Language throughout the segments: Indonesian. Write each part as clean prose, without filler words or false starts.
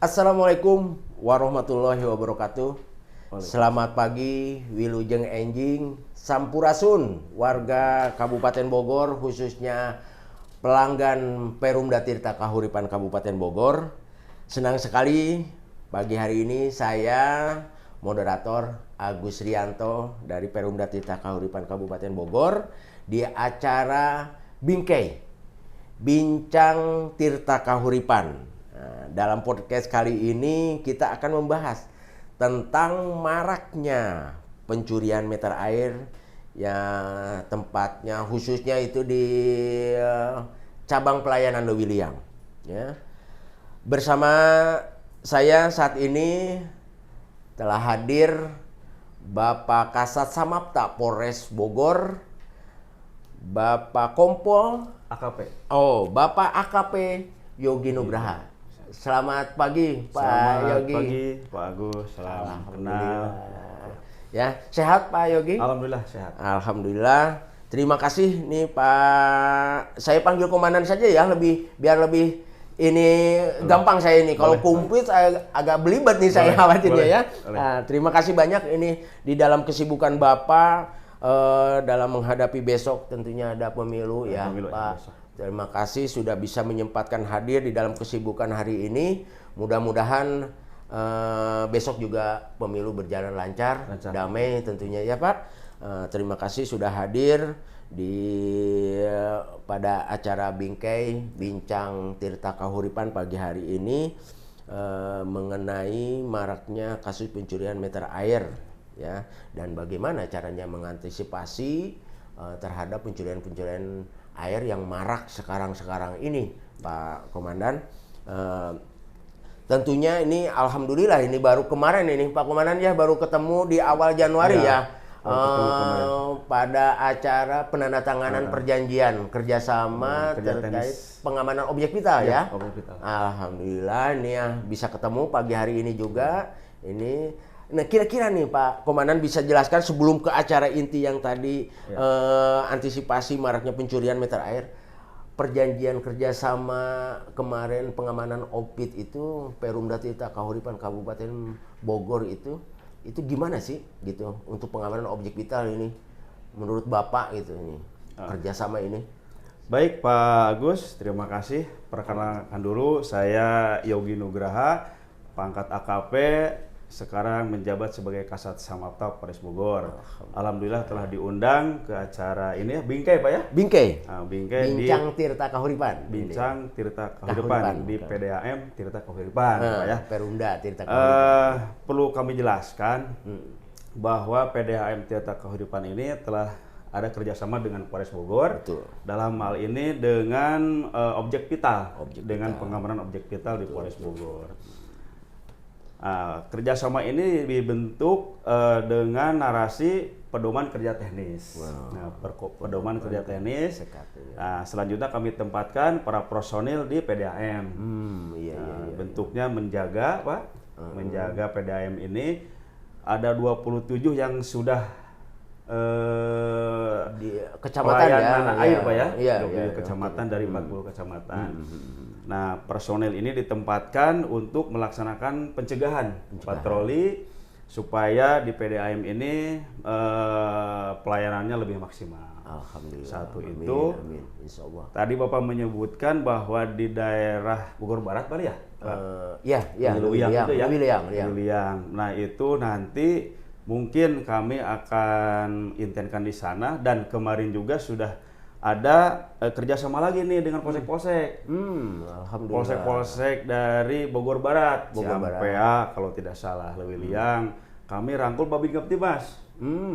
Assalamualaikum warahmatullahi wabarakatuh. Selamat pagi Wilujeng Enjing Sampurasun warga Kabupaten Bogor, khususnya pelanggan Perumda Tirta Kahuripan Kabupaten Bogor. Senang sekali pagi hari ini saya moderator Agus Rianto dari Perumda Tirta Kahuripan Kabupaten Bogor di acara Bingkai, Bincang Tirta Kahuripan. Nah, dalam podcast kali ini kita akan membahas tentang maraknya pencurian meter air yang tempatnya khususnya itu di cabang pelayanan Lewiliang. Ya. Bersama saya saat ini telah hadir Bapak Kasat Samapta Polres Bogor, Bapak Kompol AKP. Bapak AKP Yogi Nugraha. Selamat pagi Pak Yogi. Selamat pagi Pak Agus, salam kenal. Ya, sehat Pak Yogi? Alhamdulillah sehat. Alhamdulillah. Terima kasih nih Pak. Saya panggil komandan saja ya, biar lebih ini gampang saya ini. Kalau kumplit agak belibet nih saya khawatirnya ya. Nah, terima kasih banyak ini di dalam kesibukan Bapak dalam menghadapi besok tentunya ada pemilu ya Pak. Besok. Terima kasih sudah bisa menyempatkan hadir di dalam kesibukan hari ini. Mudah-mudahan besok juga pemilu berjalan lancar, damai tentunya ya Pak. Terima kasih sudah hadir pada acara Bingkai Bincang Tirta Kahuripan pagi hari ini mengenai maraknya kasus pencurian meter air ya, dan bagaimana caranya mengantisipasi terhadap pencurian air yang marak sekarang ini Pak Komandan. Tentunya ini alhamdulillah ini baru kemarin ini Pak Komandan ya, baru ketemu di awal Januari ya pada acara penandatanganan perjanjian kerjasama terkait pengamanan objek vital ya. Objek vital. Alhamdulillah ini ya bisa ketemu pagi hari ini juga ini. Nah, kira-kira nih Pak Komandan bisa jelaskan sebelum ke acara inti yang tadi antisipasi maraknya pencurian meter air, perjanjian kerjasama kemarin pengamanan OPIT itu Perumda Tirta Kahuripan Kabupaten Bogor itu gimana sih gitu untuk pengamanan objek vital ini menurut Bapak gitu ini kerjasama ini? Baik Pak Agus, terima kasih. Perkenalkan dulu saya Yogi Nugraha, pangkat AKP. Sekarang menjabat sebagai Kasat Samapta Polres Bogor. Alhamdulillah telah diundang ke acara ini ya, Bingkai Pak ya? Bingkai. Bingkai Bincang Tirta Kahuripan. Bincang Tirta Kahuripan di PDAM Tirta Kahuripan Pak ya. Perumda Tirta Kahuripan. Perlu kami jelaskan bahwa PDAM Tirta Kahuripan ini telah ada kerjasama dengan Polres Bogor. Betul. Dalam hal ini dengan objek vital, dengan pengamanan objek vital di Polres Bogor. Kerjasama ini dibentuk dengan narasi pedoman kerja teknis. Pedoman kerja teknis. Selanjutnya kami tempatkan para personil di PDAM. Bentuknya menjaga Pak, menjaga PDAM ini ada 27 yang sudah di kecamatan pelayanan air Pak ya. 27 kecamatan dari 40 kecamatan. Nah, personel ini ditempatkan untuk melaksanakan pencegahan patroli supaya di PDAM ini pelayanannya lebih maksimal. Alhamdulillah. Satu itu. Amin. Insyaallah. Tadi Bapak menyebutkan bahwa di daerah Bogor Barat Pak ya? Lewiliang. Nah, itu nanti mungkin kami akan intenskan di sana, dan kemarin juga sudah ada kerjasama lagi nih dengan polsek-polsek. Alhamdulillah. Polsek-polsek dari Bogor Barat, Ciampea kalau tidak salah, Lewiliang. Kami rangkul Babin Kaptibas.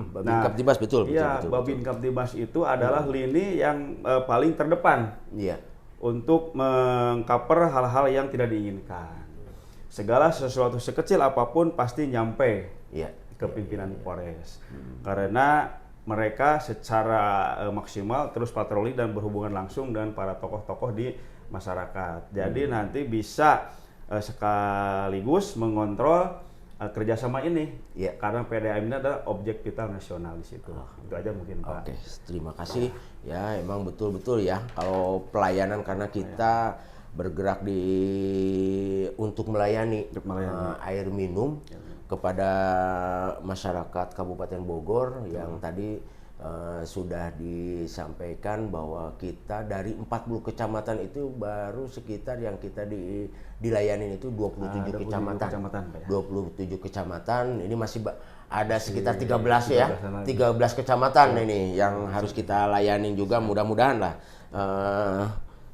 Babin Kaptibas betul. Babin Kaptibas itu adalah lini yang paling terdepan untuk mengcover hal-hal yang tidak diinginkan. Segala sesuatu sekecil apapun pasti nyampe ke pimpinan Polres. Karena mereka secara maksimal terus patroli dan berhubungan langsung dengan para tokoh-tokoh di masyarakat. Jadi nanti bisa sekaligus mengontrol kerjasama ini, karena PDAM ini adalah objek vital nasional di situ. Itu aja mungkin Pak. Oke, terima kasih. Ya, emang betul-betul ya kalau pelayanan, karena kita bergerak untuk melayani air minum kepada masyarakat Kabupaten Bogor yang tadi sudah disampaikan bahwa kita dari 40 kecamatan itu baru sekitar yang kita dilayani itu 27 kecamatan. 27 kecamatan, ini masih ada sekitar 13 ya. 13 kecamatan ini yang harus kita layani juga, mudah-mudahan lah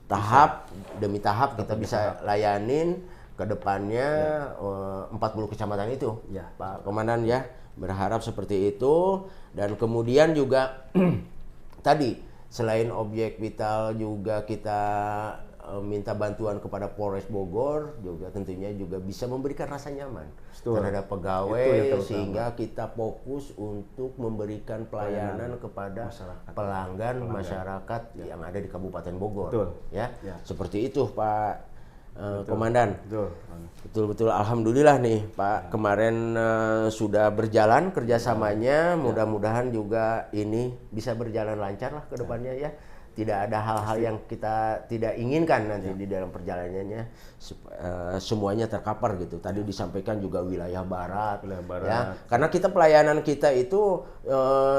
tahap demi tahap kita bisa layanin ke depannya 40 kecamatan itu. Pak Komandan ya, berharap seperti itu. Dan kemudian juga tadi selain objek vital juga kita minta bantuan kepada Polres Bogor juga tentunya juga bisa memberikan rasa nyaman terhadap pegawai sehingga kita fokus untuk memberikan pelayanan kepada pelanggan masyarakat yang ada di Kabupaten Bogor. Ya. Seperti itu Pak Komandan. Betul-betul alhamdulillah nih Pak, kemarin sudah berjalan kerjasamanya, mudah-mudahan juga ini bisa berjalan lancar lah ke depannya ya. Tidak ada hal-hal yang kita tidak inginkan nanti di dalam perjalanannya, semuanya tercover gitu. Tadi disampaikan juga wilayah barat. Ya, karena kita pelayanan kita itu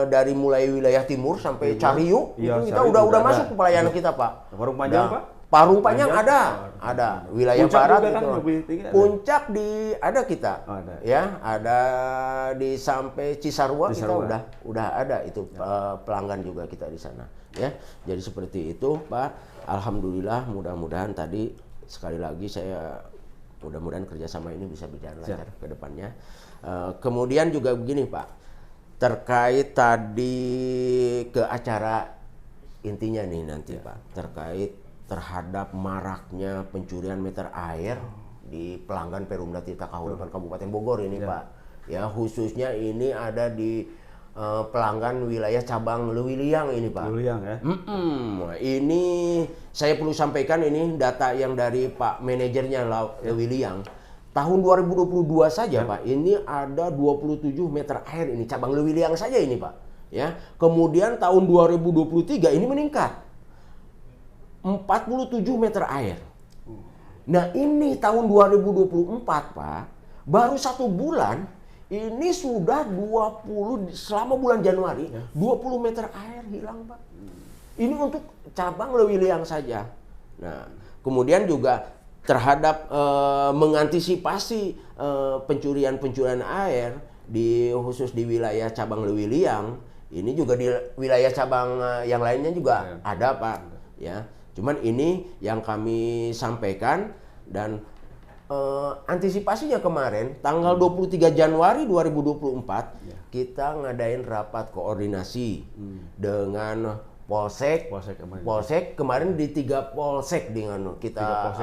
dari mulai wilayah timur sampai Cariu, itu kita udah masuk ke pelayanan kita Pak. Parung Panjang Pak? Parung Panjang ada wilayah Puncak barat itu. Kan Puncak ada kita, ya ada di sampai Cisarua. Kita udah ada itu pelanggan juga kita di sana, ya. Jadi seperti itu Pak. Alhamdulillah, mudah-mudahan tadi sekali lagi saya mudah-mudahan kerjasama ini bisa berjalan lancar ke depannya. Kemudian juga begini Pak, terkait tadi ke acara intinya nih nanti Pak, terkait terhadap maraknya pencurian meter air di pelanggan Perumda Tirta Kahuripan Kabupaten Bogor ini Pak. Ya, khususnya ini ada di pelanggan wilayah cabang Lewiliang ini Pak. Lewiliang ya. Ini saya perlu sampaikan, ini data yang dari Pak manajernya Lewiliang. Tahun 2022 saja Pak, ini ada 27 meter air ini cabang Lewiliang saja ini Pak. Ya. Kemudian tahun 2023 ini meningkat 47 meter air. Nah ini tahun 2024 Pak, baru 1 bulan ini sudah 20, selama bulan Januari 20 meter air hilang Pak. Ini untuk cabang Lewiliang saja. Nah kemudian juga terhadap mengantisipasi pencurian air khusus di wilayah cabang Lewiliang, ini juga di wilayah cabang yang lainnya juga ada Pak. Ya. Cuman ini yang kami sampaikan dan antisipasinya kemarin tanggal 23 Januari 2024 kita ngadain rapat koordinasi dengan Polsek kemarin di 3 Polsek dengan kita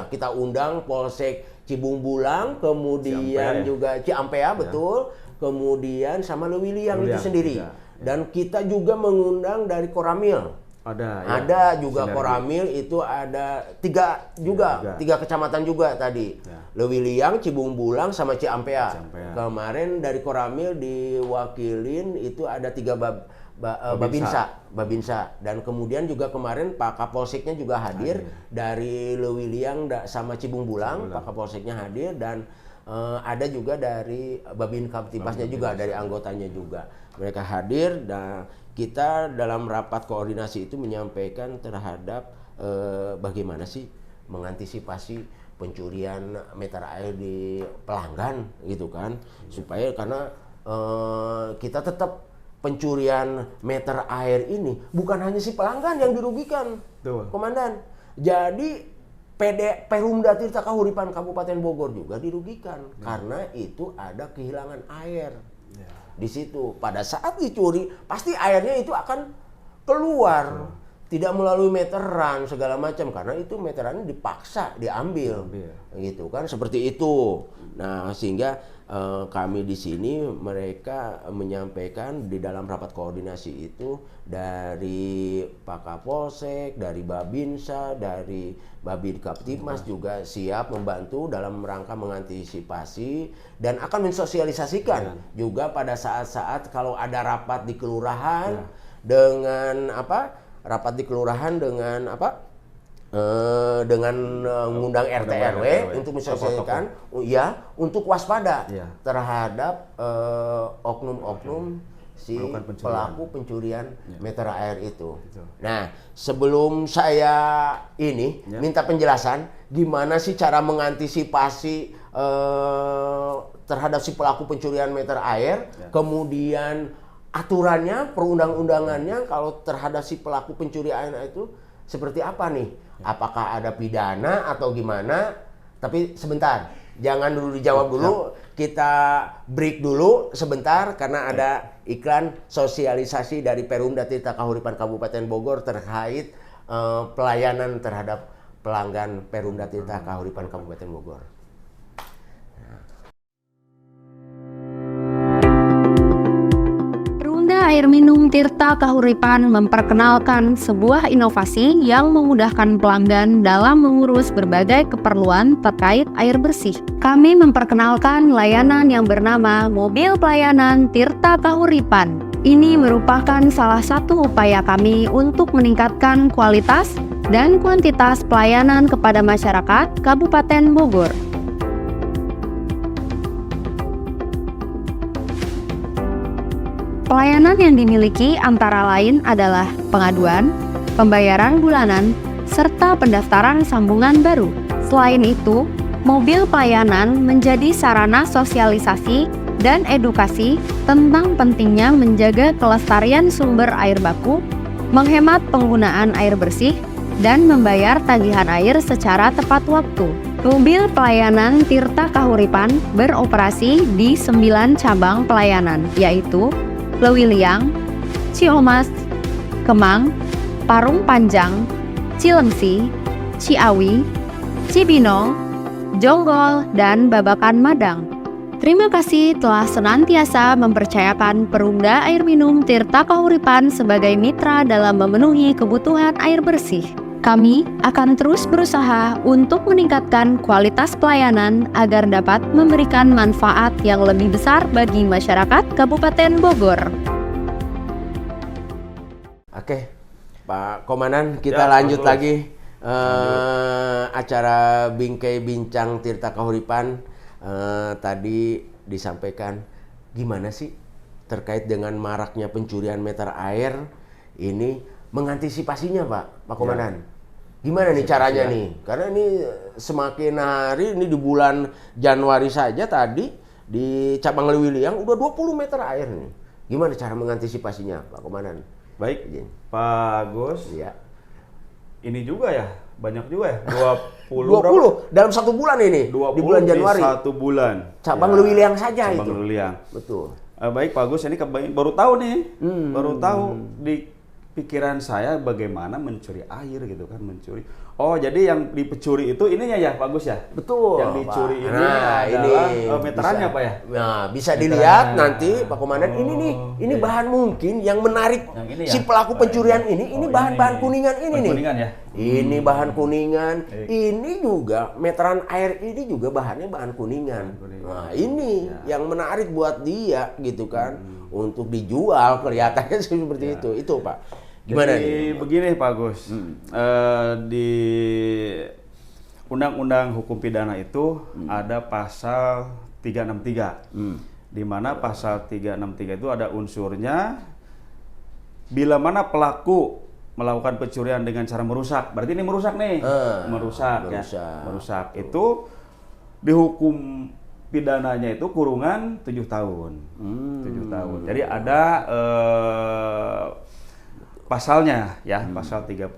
kita undang Polsek Cibung Bulang, kemudian juga Ciampea betul, kemudian sama Lewiliang itu sendiri. Dan kita juga mengundang dari Koramil. Ada juga Koramil, itu ada 3 kecamatan juga tadi. Lewiliang, Cibung Bulang sama Ciampea. Kemarin dari Koramil diwakilin itu ada 3 Babinsa. Dan kemudian juga kemarin Pak Kapolseknya juga hadir dari Lewiliang sama Cibung Bulang. Pak Kapolseknya hadir dan ada juga dari Babin Kaptipasnya juga, dari anggotanya juga. Mereka hadir dan kita dalam rapat koordinasi itu menyampaikan terhadap bagaimana sih mengantisipasi pencurian meter air di pelanggan gitu kan, supaya karena kita tetap pencurian meter air ini bukan hanya si pelanggan yang dirugikan, Komandan. Jadi Perumda Tirta Kahuripan Kabupaten Bogor juga dirugikan karena itu ada kehilangan air. Di situ pada saat dicuri pasti airnya itu akan keluar, tidak melalui meteran segala macam, karena itu meterannya dipaksa diambil gitu kan, seperti itu. Nah sehingga kami di sini mereka menyampaikan di dalam rapat koordinasi itu dari Pak Kapolsek, dari Babinsa, dari Babin Kaptipmas juga siap membantu dalam rangka mengantisipasi dan akan mensosialisasikan juga pada saat-saat kalau ada rapat di kelurahan dengan rapat di kelurahan dengan dengan mengundang RT RW untuk menyelesaikan, ya, untuk waspada terhadap oknum-oknum si pelaku pencurian meter air itu. Nah, sebelum saya minta penjelasan gimana sih cara mengantisipasi terhadap si pelaku pencurian meter air, kemudian aturannya, perundang-undangannya kalau terhadap si pelaku pencurian air itu seperti apa nih? Apakah ada pidana atau gimana? Tapi sebentar, jangan dulu dijawab dulu. Kita break dulu sebentar karena ada iklan sosialisasi dari Perumda Tirta Kahuripan Kabupaten Bogor terkait pelayanan terhadap pelanggan Perumda Tirta Kahuripan Kabupaten Bogor. Air minum Tirta Kahuripan memperkenalkan sebuah inovasi yang memudahkan pelanggan dalam mengurus berbagai keperluan terkait air bersih. Kami memperkenalkan layanan yang bernama Mobil Pelayanan Tirta Kahuripan. Ini merupakan salah satu upaya kami untuk meningkatkan kualitas dan kuantitas pelayanan kepada masyarakat Kabupaten Bogor. Pelayanan yang dimiliki antara lain adalah pengaduan, pembayaran bulanan, serta pendaftaran sambungan baru. Selain itu, mobil pelayanan menjadi sarana sosialisasi dan edukasi tentang pentingnya menjaga kelestarian sumber air baku, menghemat penggunaan air bersih, dan membayar tagihan air secara tepat waktu. Mobil pelayanan Tirta Kahuripan beroperasi di 9 cabang pelayanan, yaitu Lewiliang, Ciomas, Kemang, Parung Panjang, Cilengsi, Ciawi, Cibinong, Jonggol, dan Babakan Madang. Terima kasih telah senantiasa mempercayakan Perumda Air Minum Tirta Kahuripan sebagai mitra dalam memenuhi kebutuhan air bersih. Kami akan terus berusaha untuk meningkatkan kualitas pelayanan agar dapat memberikan manfaat yang lebih besar bagi masyarakat Kabupaten Bogor. Oke, Pak Komandan, kita lanjut lagi acara Bingkai Bincang Tirta Kahuripan. Tadi disampaikan gimana sih terkait dengan maraknya pencurian meter air ini, mengantisipasinya, Pak Komandan. Gimana nih caranya nih? Karena ini semakin hari, ini di bulan Januari saja tadi di cabang Lewiliang udah 20 meter air nih. Gimana cara mengantisipasinya, Pak Komandan? Baik, Pak Gus. Ya. Ini juga ya, banyak juga ya. 20 dalam 1 bulan ini. 20 di bulan Januari. 1 bulan. Cabang Lewiliang saja cabang itu. Lewiliang. Betul. Baik Pak Gus, ini baru tahu nih. Baru tahu di pikiran saya bagaimana mencuri air gitu kan, mencuri. Oh, jadi yang dicuri itu ininya ya Pak Gus ya? Betul. Yang dicuri Pak. ini adalah meterannya bisa, Pak ya? Nah, bisa dilihat nanti Pak Komandan, ini nih, ini bahan mungkin yang menarik yang ini ya? si pelaku pencurian ini bahan-bahan kuningan ini nih. Kuningan ya? Ini bahan kuningan, ini juga meteran air ini juga bahannya bahan kuningan. Nah, ini yang menarik buat dia gitu kan, untuk dijual kelihatannya seperti itu. Itu Pak. Gimana jadi, nih? begini Pak Gus, di Undang-Undang Hukum Pidana itu ada pasal 363, di mana pasal 363 itu ada unsurnya bila mana pelaku melakukan pencurian dengan cara merusak, berarti ini merusak nih, merusak itu dihukum pidananya itu kurungan 7 tahun, 7 tahun. Jadi ada pasalnya ya, pasal 33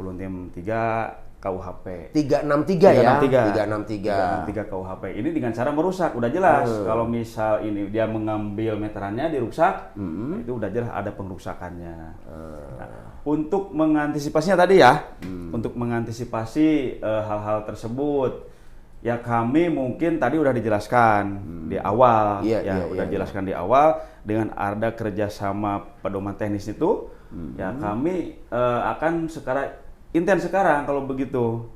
KUHP. 363 ya? 363 KUHP. Ini dengan cara merusak, udah jelas. Kalau misal ini dia mengambil meterannya dirusak, itu udah jelas ada pengrusakannya. Nah, untuk mengantisipasinya tadi ya, untuk mengantisipasi hal-hal tersebut, ya kami mungkin tadi udah dijelaskan di awal, jelaskan di awal dengan ada kerjasama pedoman teknis itu. Ya kami akan intens sekarang kalau begitu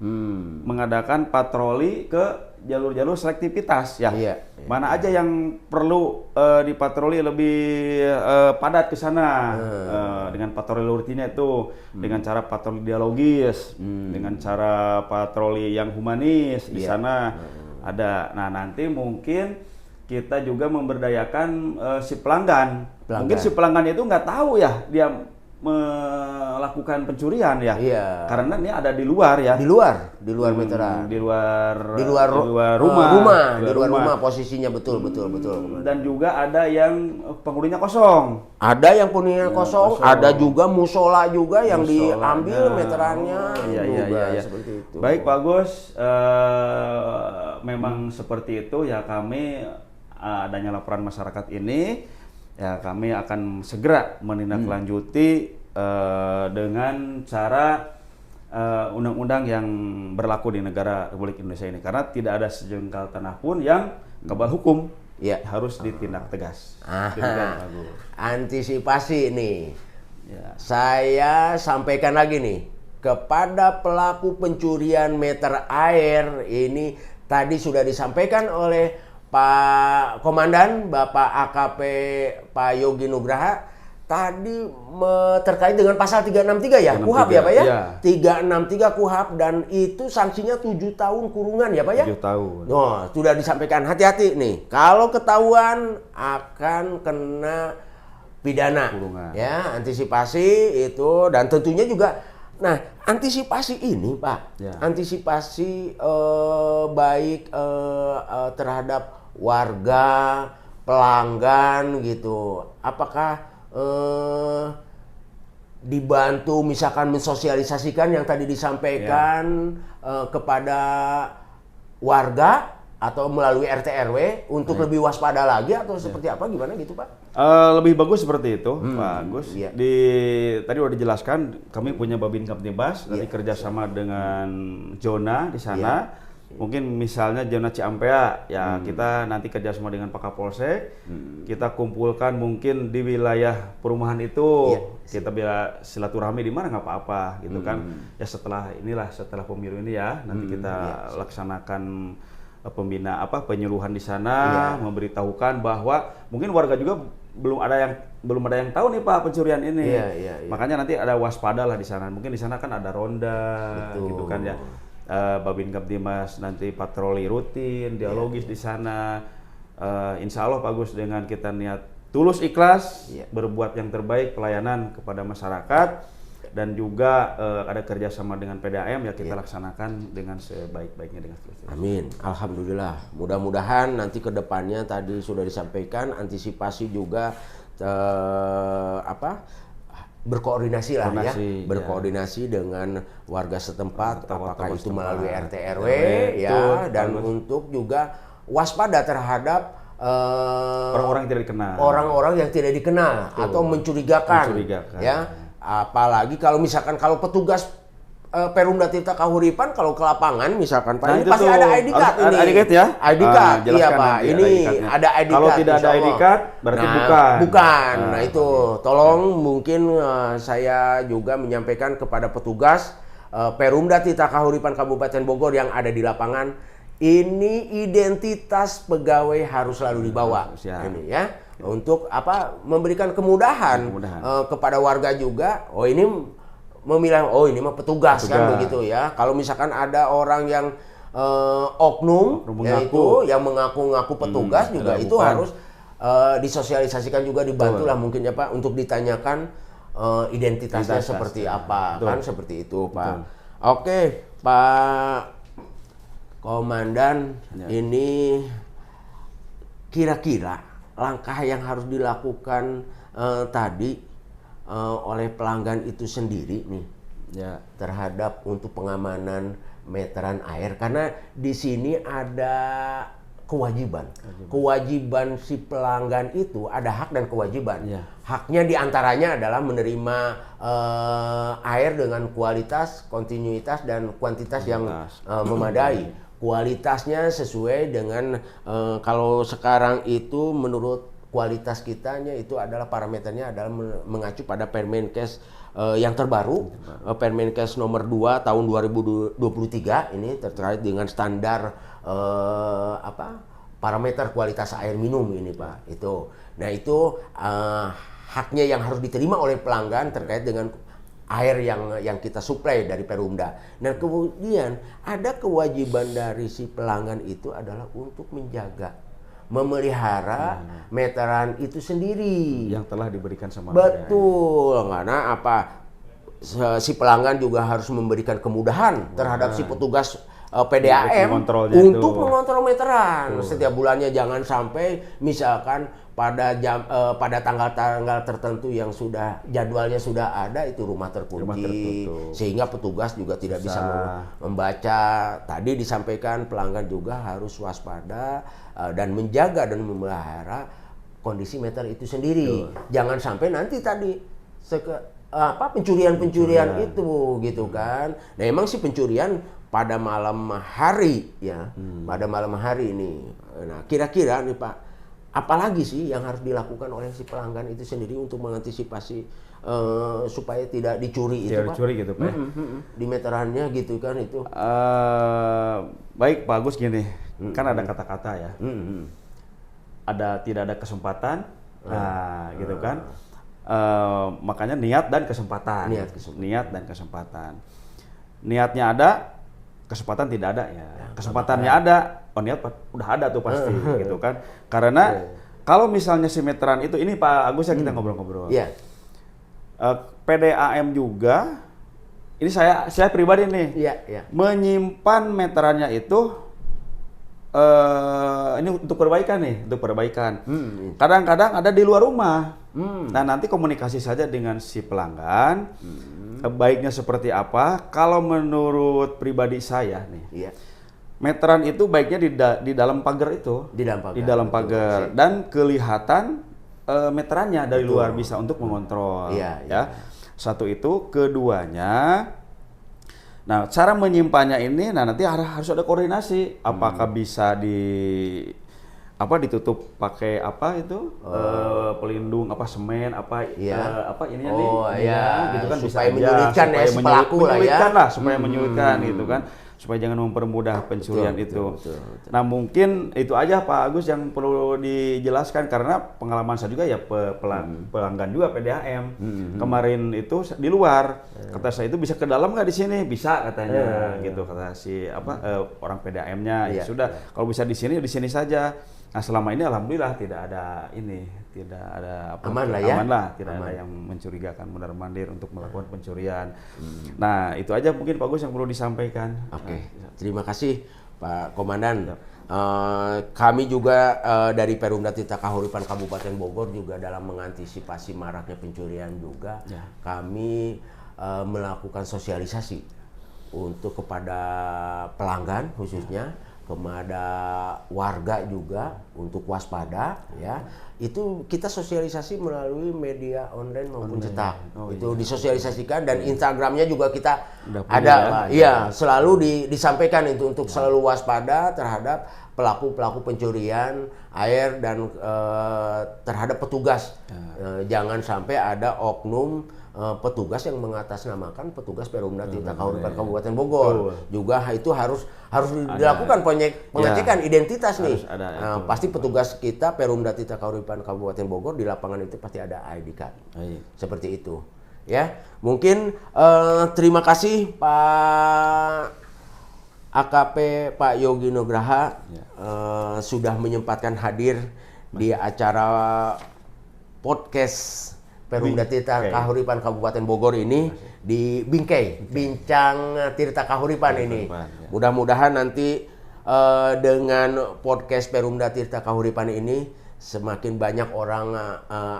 mengadakan patroli ke jalur-jalur selektivitas ya. Iya. Mana aja yang perlu dipatroli lebih padat ke sana dengan patroli rutinnya itu dengan cara patroli dialogis, dengan cara patroli yang humanis di sana ada. Nah, nanti mungkin kita juga memberdayakan si pelanggan. Mungkin si pelanggan itu nggak tahu ya dia melakukan pencurian ya. Iya. Karena ini ada di luar ya. Di luar meteran. Di luar rumah posisinya betul. Dan juga ada yang penghuninya kosong. Ada yang penghuninya kosong, ada juga musola juga yang diambil meterannya. Iya. Seperti itu. Baik Pak Gus, memang seperti itu ya, kami adanya laporan masyarakat ini ya kami akan segera menindaklanjuti dengan cara undang-undang yang berlaku di negara Republik Indonesia ini, karena tidak ada sejengkal tanah pun yang kebal hukum, ya harus ditindak tegas. Antisipasi nih, saya sampaikan lagi nih kepada pelaku pencurian meter air ini, tadi sudah disampaikan oleh Pak Komandan, Bapak AKP Pak Yogi Nugraha, tadi terkait dengan pasal 363 ya, KUHP ya Pak ya? Iya. 363 KUHP, dan itu sanksinya 7 tahun kurungan ya Pak ya? 7 tahun. Oh, sudah disampaikan, hati-hati nih. Kalau ketahuan akan kena pidana. Kurungan. Ya, antisipasi itu, dan tentunya juga, nah antisipasi ini Pak, antisipasi baik terhadap warga, pelanggan gitu, apakah dibantu misalkan mensosialisasikan yang tadi disampaikan kepada warga atau melalui RT RW untuk lebih waspada lagi, atau seperti apa, gimana gitu Pak? Lebih bagus seperti itu Pak Agus. Tadi udah dijelaskan, kami punya Babin Kamtibas, nanti kerjasama dengan zona di sana. Mungkin misalnya zona Ciampea ya, kita nanti kerjasama dengan Pak Kapolsek, kita kumpulkan mungkin di wilayah perumahan itu, kita bila silaturahmi di mana nggak apa-apa gitu kan ya. Setelah pemilu ini ya, nanti kita laksanakan penyuluhan di sana, memberitahukan bahwa mungkin warga juga belum ada yang tahu nih Pak pencurian ini. Makanya nanti ada waspada lah di sana. Mungkin di sana kan ada ronda gitu kan ya. Babin Kamtibmas nanti patroli rutin, dialogis di sana. Insya Allah Pak Gus, dengan kita niat tulus ikhlas berbuat yang terbaik pelayanan kepada masyarakat, dan juga ada kerjasama dengan PDAM ya, kita laksanakan dengan sebaik-baiknya dengan seterusnya. Amin, alhamdulillah. Mudah-mudahan nanti ke depannya tadi sudah disampaikan, antisipasi juga berkoordinasi lah ya, berkoordinasi dengan warga setempat, apakah itu melalui RT RW ya, dan untuk juga waspada terhadap orang-orang yang tidak dikenal atau mencurigakan. Ya, apalagi kalau misalkan kalau petugas Perumda Tirta Kahuripan kalau ke lapangan misalkan Pak, ini pasti ada ID card ini. ID card ya? ID card, iya Pak. Ini ada ID card. Kalau tidak ada ID card berarti bukan. Nah itu tolong mungkin saya juga menyampaikan kepada petugas Perumda Tirta Kahuripan Kabupaten Bogor yang ada di lapangan, ini identitas pegawai harus selalu dibawa. Ini ya, untuk memberikan kemudahan kepada warga juga. Oh ini memilah, oh ini mah petugas kan begitu ya. Kalau misalkan ada orang yang oknum yaitu yang mengaku-ngaku petugas juga, itu harus disosialisasikan juga, dibantulah mungkin ya Pak untuk ditanyakan identitasnya seperti apa. Kan seperti itu Pak. Oke Pak Komandan, ini kira-kira langkah yang harus dilakukan tadi oleh pelanggan itu sendiri nih terhadap untuk pengamanan meteran air, karena di sini ada kewajiban si pelanggan itu, ada hak dan kewajiban. Haknya diantaranya adalah menerima air dengan kualitas, kontinuitas, dan kuantitas yang memadai. Kualitasnya sesuai dengan kalau sekarang itu menurut kualitas kitanya itu adalah parameternya adalah mengacu pada Permenkes yang terbaru, Permenkes nomor 2 tahun 2023 ini terkait dengan standar parameter kualitas air minum ini Pak. Itu. Nah itu haknya yang harus diterima oleh pelanggan terkait dengan air yang kita suplai dari Perumda. Dan kemudian ada kewajiban dari si pelanggan itu adalah untuk menjaga, memelihara meteran itu sendiri yang telah diberikan sama betul, karena si pelanggan juga harus memberikan kemudahan terhadap si petugas PDAM untuk mengontrol meteran. Setiap bulannya jangan sampai misalkan pada tanggal-tanggal tertentu yang sudah jadwalnya sudah ada itu rumah terkunci sehingga petugas juga tidak bisa membaca. Tadi disampaikan pelanggan juga harus waspada dan menjaga dan memelihara kondisi meter itu sendiri. Jangan sampai nanti tadi pencurian itu gitu kan. Nah, emang sih pencurian pada malam hari ya. Pada malam hari ini. Nah, kira-kira nih Pak, apalagi sih yang harus dilakukan oleh si pelanggan itu sendiri untuk mengantisipasi supaya tidak dicuri itu Pak? Dicuri gitu Pak. Di meterannya gitu kan itu. Baik Pak Agus gini, kan ada kata-kata ya. Tidak ada kesempatan, gitu kan. Makanya niat dan kesempatan. Niat dan kesempatan. Niatnya ada, kesempatan tidak ada ya. Kesempatannya ada, niat udah ada tuh pasti gitu kan. Karena kalau misalnya si meteran itu, ini Pak Agus ya kita ngobrol-ngobrol. Iya. PDAM juga, ini saya pribadi nih, menyimpan meterannya itu ini untuk perbaikan nih, untuk perbaikan. Kadang-kadang ada di luar rumah. Nah nanti komunikasi saja dengan si pelanggan, baiknya seperti apa. Kalau menurut pribadi saya nih, meteran itu baiknya di dalam pagar itu, di dalam pagar dan kelihatan meterannya dari luar bisa untuk mengontrol. Ya. Satu itu, keduanya. Nah, cara menyimpannya ini, nanti harus ada koordinasi. Apakah bisa ditutup pakai pelindung semen ininya gitu kan, supaya menyulitkan supaya menyulitkan gitu kan, supaya jangan mempermudah pencurian itu. Betul. Nah mungkin itu aja Pak Agus yang perlu dijelaskan, karena pengalaman saya juga ya pelanggan juga PDAM. Kemarin itu di luar, kata saya itu bisa ke dalam nggak di sini? Bisa katanya, gitu kata si orang PDAM-nya. Ya sudah, kalau bisa di sini saja. Nah selama ini alhamdulillah tidak ada aman lah, tidak ada yang mencurigakan mondar-mandir untuk melakukan pencurian. Nah itu aja mungkin Pak Gus yang perlu disampaikan. Oke. Terima kasih Pak Komandan. Kami juga dari Perumda Tirta Kahuripan Kabupaten Bogor juga dalam mengantisipasi maraknya pencurian juga kami melakukan sosialisasi untuk kepada pelanggan khususnya, kepada warga juga untuk waspada ya. Itu kita sosialisasi melalui media online maupun cetak. Itu disosialisasikan dan Instagramnya juga kita ada selalu disampaikan itu untuk selalu waspada terhadap pelaku pencurian air dan terhadap petugas. Jangan sampai ada oknum petugas yang mengatasnamakan petugas Perumda Tirta Kahuripan Kabupaten Bogor. Juga itu harus dilakukan pengecekan identitas nih. Pasti petugas kita Perumda Tirta Kahuripan Kabupaten Bogor di lapangan itu pasti ada ID card. Seperti itu. Ya, mungkin terima kasih Pak AKP Pak Yogi Nugraha sudah menyempatkan hadir di acara podcast Perumda Tirta Kahuripan Kabupaten Bogor ini di Bingkai, Bincang Tirta Kahuripan ini. Mudah-mudahan nanti dengan podcast Perumda Tirta Kahuripan ini semakin banyak orang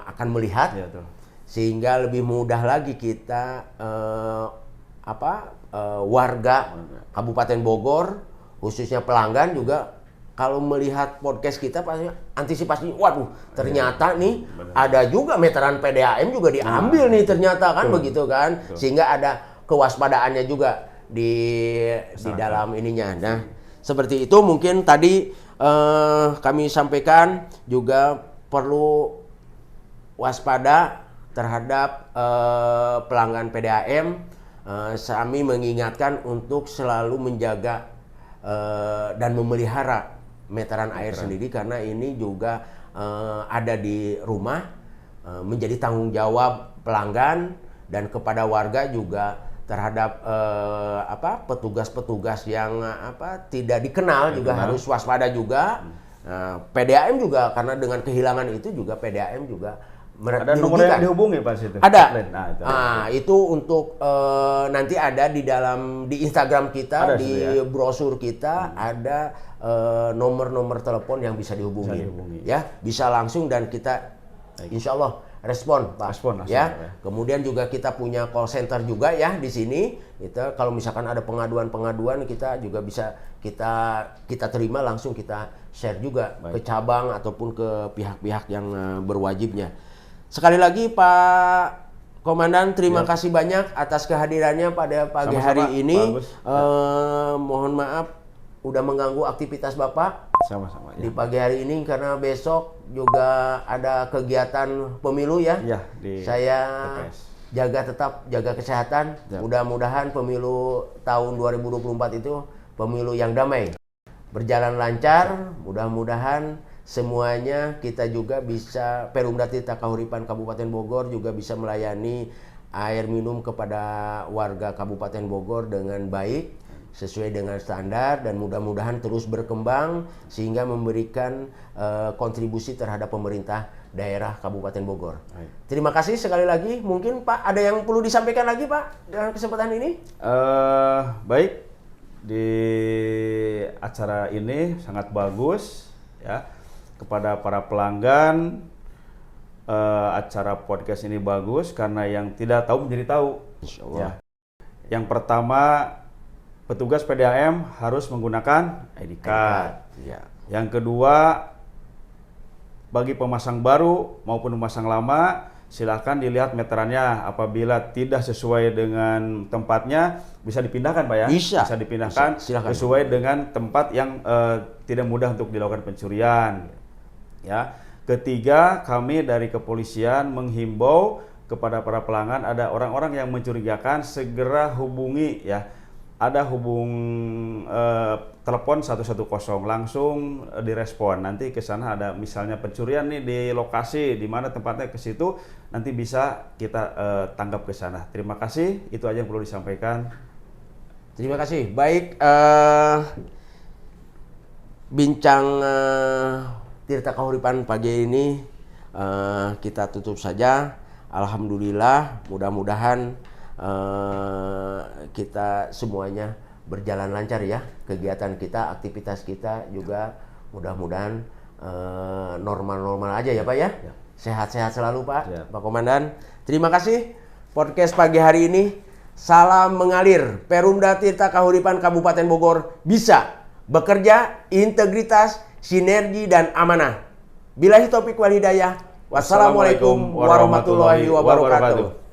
akan melihat, sehingga lebih mudah lagi kita warga Kabupaten Bogor khususnya pelanggan juga kalau melihat podcast kita pasti antisipasi, waduh ternyata nih ada juga meteran PDAM juga diambil nih ternyata kan begitu kan, sehingga ada kewaspadaannya juga di dalam ininya. Nah seperti itu mungkin tadi kami sampaikan juga perlu waspada terhadap pelanggan PDAM. Kami mengingatkan untuk selalu menjaga dan memelihara meteran air sendiri, karena ini juga ada di rumah, menjadi tanggung jawab pelanggan dan kepada warga juga terhadap petugas-petugas yang tidak dikenal juga harus waspada juga. PDAM juga, karena dengan kehilangan itu juga PDAM juga ada nomor yang dihubungi Pak situ. Ada. Itu untuk nanti ada di Instagram kita, ada, di brosur kita ada nomor-nomor telepon yang bisa dihubungi. Ya, bisa langsung dan kita insya Allah respon, Pak. Ya. Kemudian juga kita punya call center juga ya di sini. Kita kalau misalkan ada pengaduan-pengaduan, kita juga bisa kita terima langsung, kita share juga ke cabang ataupun ke pihak-pihak yang berwajibnya. Sekali lagi Pak Komandan, terima kasih banyak atas kehadirannya pada pagi hari ini. Mohon maaf udah mengganggu aktivitas Bapak. Sama-sama. Di pagi hari ini karena besok juga ada kegiatan pemilu ya. Saya tetap jaga kesehatan. Mudah-mudahan pemilu tahun 2024 itu pemilu yang damai, berjalan lancar. Mudah-mudahan semuanya kita juga bisa, Perumda Tirta Kahuripan Kabupaten Bogor juga bisa melayani air minum kepada warga Kabupaten Bogor dengan baik, sesuai dengan standar, dan mudah-mudahan terus berkembang sehingga memberikan kontribusi terhadap pemerintah daerah Kabupaten Bogor. Terima kasih sekali lagi. Mungkin Pak ada yang perlu disampaikan lagi Pak dengan kesempatan ini? Baik, di acara ini sangat bagus ya. Kepada para pelanggan, acara podcast ini bagus karena yang tidak tahu menjadi tahu. Insya Allah. Ya. Yang pertama, petugas PDAM harus menggunakan ID card. Ya. Yang kedua, bagi pemasang baru maupun pemasang lama, silakan dilihat meterannya. Apabila tidak sesuai dengan tempatnya, bisa dipindahkan Pak ya? Bisa dipindahkan sesuai dengan tempat yang tidak mudah untuk dilakukan pencurian. Ya. Ketiga, kami dari kepolisian menghimbau kepada para pelanggan, ada orang-orang yang mencurigakan, segera hubungi ya. Ada telepon 110 langsung direspon. Nanti ke sana ada misalnya pencurian nih di lokasi di mana tempatnya, ke situ nanti bisa kita tanggap ke sana. Terima kasih, itu aja yang perlu disampaikan. Terima kasih. Baik, bincang Tirta Kahuripan pagi ini kita tutup saja. Alhamdulillah, mudah-mudahan kita semuanya berjalan lancar ya, kegiatan kita, aktivitas kita juga mudah-mudahan normal-normal aja ya Pak ya. Sehat-sehat selalu Pak. Pak Komandan. Terima kasih podcast pagi hari ini. Salam mengalir. Perumda Tirta Kahuripan Kabupaten Bogor bisa bekerja, integritas, sinergi dan amanah. Billahi taufik wal hidayah. Wassalamualaikum warahmatullahi wabarakatuh.